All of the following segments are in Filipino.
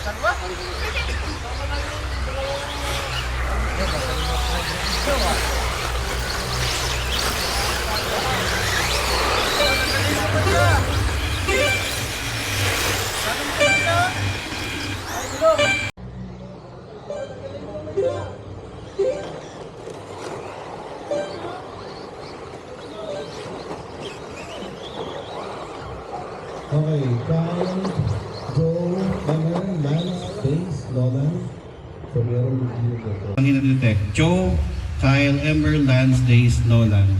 Okay, Kyle, Joe, Emer, Lance, Days, Nolan. So meron dito po. Ang ina-detect, Joe, Kyle, Emmer, Lance, Days, Nolan.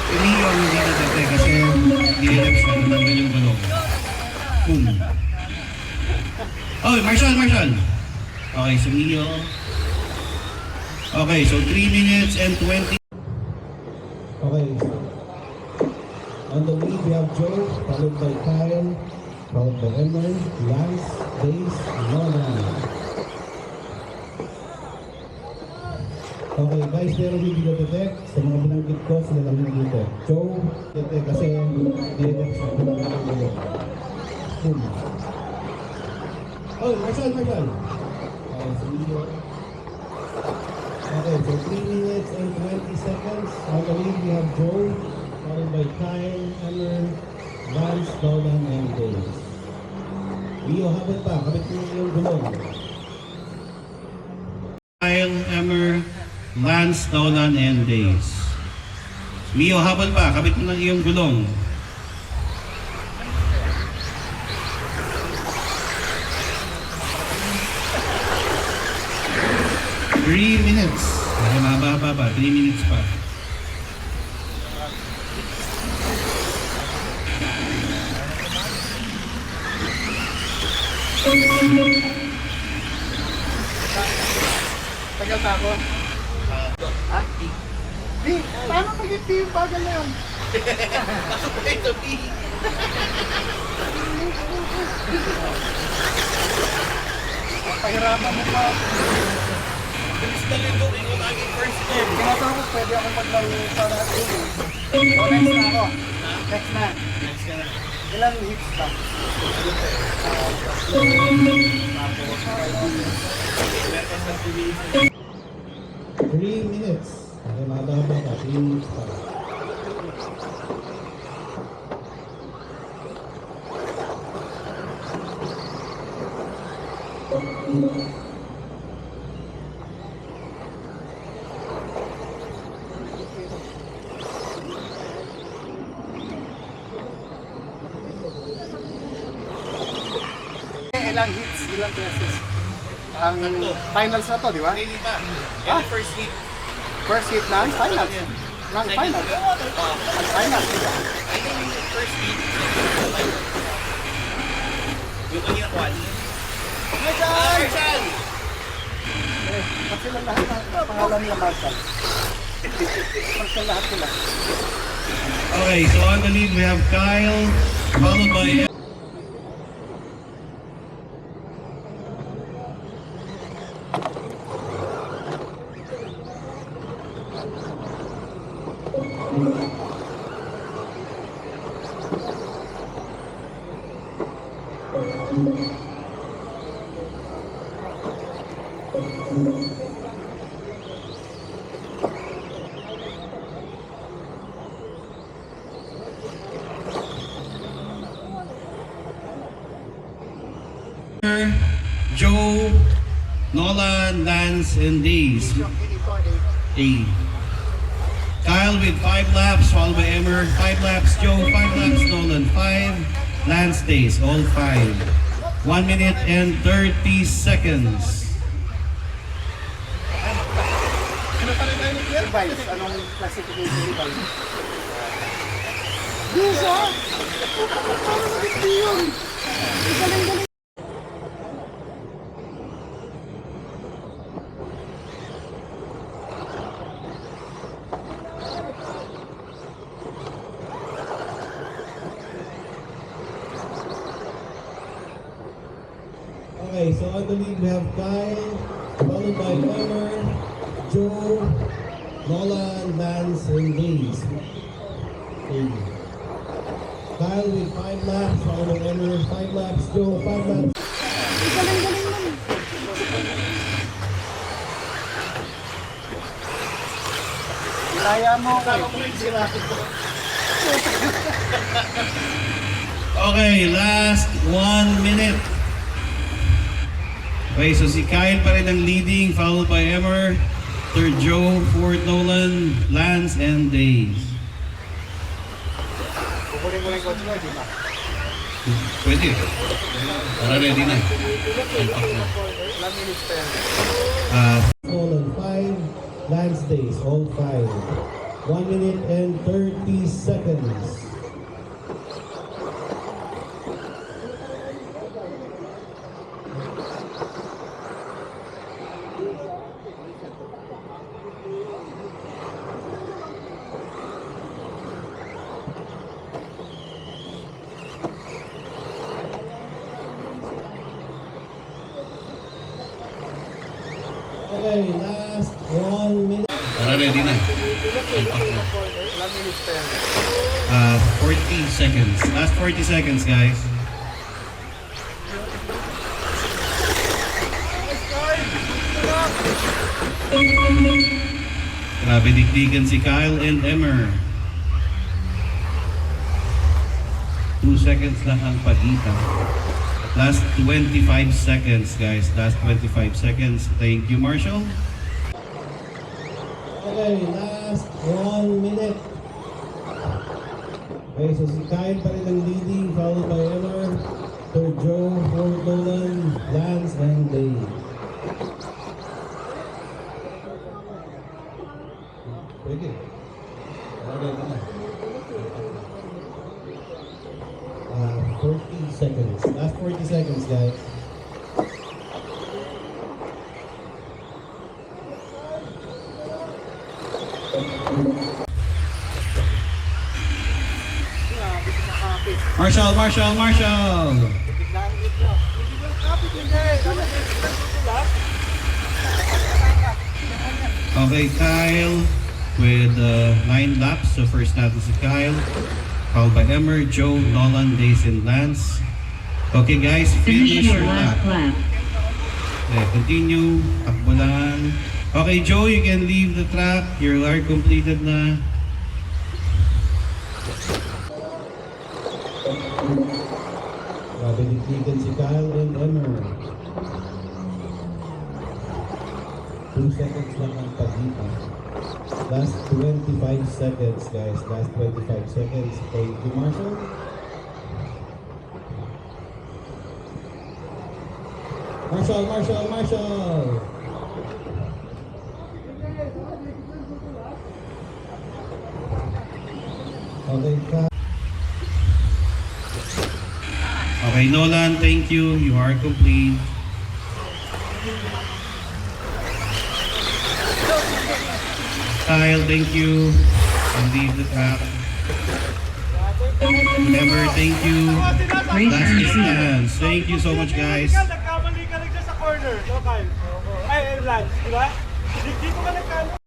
Emilio ang hindi na-detect kasi DLX na natanggal yung gulong. Boom. Oh, Marshall! Okay, so Emilio. Okay, so 3 minutes and 20. Okay. On the lead, we have Joe, followed by Kyle, followed by Emer, Lance, Days, Nolan. Okay guys, meron hindi na-detect. Sa mga binanggit ko, sila lang yung dito. Joe, detect kasi DLX na binanggit ko yun. Boom. Oh, Marshall! Okay, so Emilio. Okay, so 3 minutes and 20 seconds. On the lead, we have Joe, followed by Kyle, Emer, Lance, Nolan, and Days. Leo, habit pa. Kapit mo yung gulong. Kyle, Emmer, Lance, Nolan, and Days. Mio, habol pa. Kabit mo ng iyong gulong. Three minutes. Okay, mababa pa. 3 minutes pa. Tagal pa ako. Ha? Di, paano mag-iti yung bagal na yun? Ito, B. Pahirapan mo pa. Bilis na rin doon. Ikaw laging first time. Tinatanong ko, pwede ako maglaro para next na ako. Next na. Next ka na. Ilang hits ba? 3 minutes. Okay, mababa ka. 3 minutes pa. Ilang hits, ilang beses? Ang finals na to, di ba? Hindi pa. Yan ang first hit. First hit na ang finals. Ng finals. Ang finals. I think yung first hit. Yung kanina quali. Marshall! Kasi lang lahat ng pangalan nila Marshall. Marshall lahat sila. Okay, so on the lead we have Kyle, followed by Joe, Nolan, Lance, and Days. A. Kyle with 5 laps, followed by Emmer. 5 laps, Joe. 5 laps, Nolan. 5, Lance, Days. All 5. 1 minute and 30 seconds. Ano pa rin tayo ni Pierre? Device. Anong classification device? Bisa! Paano mag-iti yun? Galing-galing. Okay, so on the lead we have Kyle, followed by Emer, Joe, Nolan, Lance, and Days. Thank you. Kyle with 5 laps, followed by Emmer, 5 laps, Joe, 5 laps. Kaya mo kayo. Okay, last 1 minute. Okay, so si Kyle pa rin ang leading, followed by Emmer, third Joe, fourth Nolan, Lance, and Days. Kukunin mo yung coach mo, di ba? Pwede. Para ready na. Ilang minutes pa yan? Nolan 5, Lance Days, all 5. 1 minute and 30 seconds. Okay, last 1 minute. Para ready na. Ilang minutes pa yan? 40 seconds. Last 40 seconds, guys. Grabe dikdikan si Kyle and Emmer. 2 seconds lang ang pagitan. Last 25 seconds, guys. Last 25 seconds. Thank you, Marshall. Okay, last 1 minute. Okay, so si Kyle pa rin ang leading, followed by Emmer, third Joe, fourth Nolan, Lance, and Dave. Pwede. Okay na. 40 seconds. Last 40 seconds, guys. Marshall, Marshall, Marshall! Biglaan dito. Hindi ba kapit hindi? Okay, Kyle with 9 laps. So first natin si Kyle, followed by Emmer, Joe, Nolan, Days, and Lance. Okay guys, finish your lap. Okay, continue. Takbo lang. Okay, Joe, you can leave the track. Your lap completed na. Grabe dikdikan si Kyle and Emmer. 2 seconds lang ang pagitan. Last 25 seconds, guys. Last 25 seconds. Thank you, Marshall. Marshall, Marshall, Marshall! Okay, Kyle. Okay, Nolan, thank you. You are complete. Kyle, thank you. And leave the track. Emmer, thank you. Last distance. Thank you so much, guys. Nagkamali ka lang dyan sa corner, no, Kyle? Ay, Lance, di ba? Dito ka nagkamali.